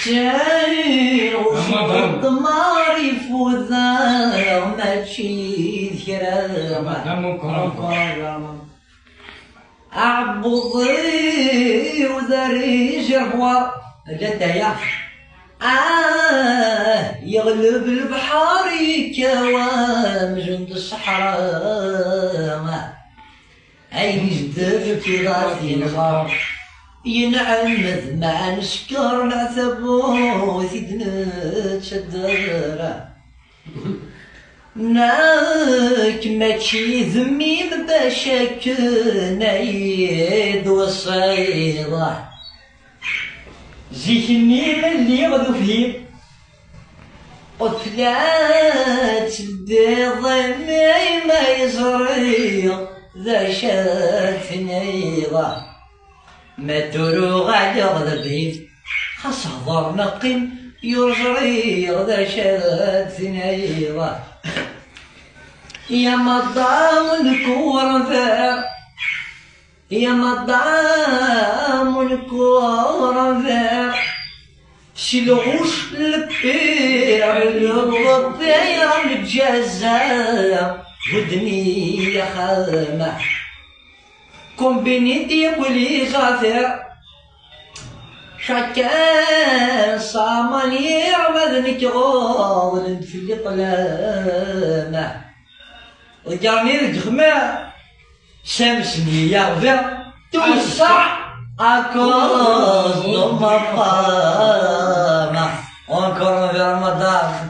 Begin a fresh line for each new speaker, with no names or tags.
تاين وشرد ماري فوذا ماشي ثيرا أعبضي وذري جهوة لديا يغلب البحر كوام جند الصحراء أي جدر في غادي نغار ينعمد ما نشكر نعتبو زيدنا تشدر ناك ماشي ذميم باشاك نايد والصيدة زيكني ملي غدو فيه طفلات دي ضمي ما يزري ذا شات نيضة ما تروغ على غذبيت خاص هضر نقيم يجري ذا شات نيضة يا مضام الكورفة يا مضام الكورفة شلوش البير الضبير الجزاء ودني يا خامة كومبينيتي ولي غافر شكان صامني رمضنك غاضن في القلامة وجاني الجماع شمسني يغفر توسع أكوز نمطامة ونكون في رمضان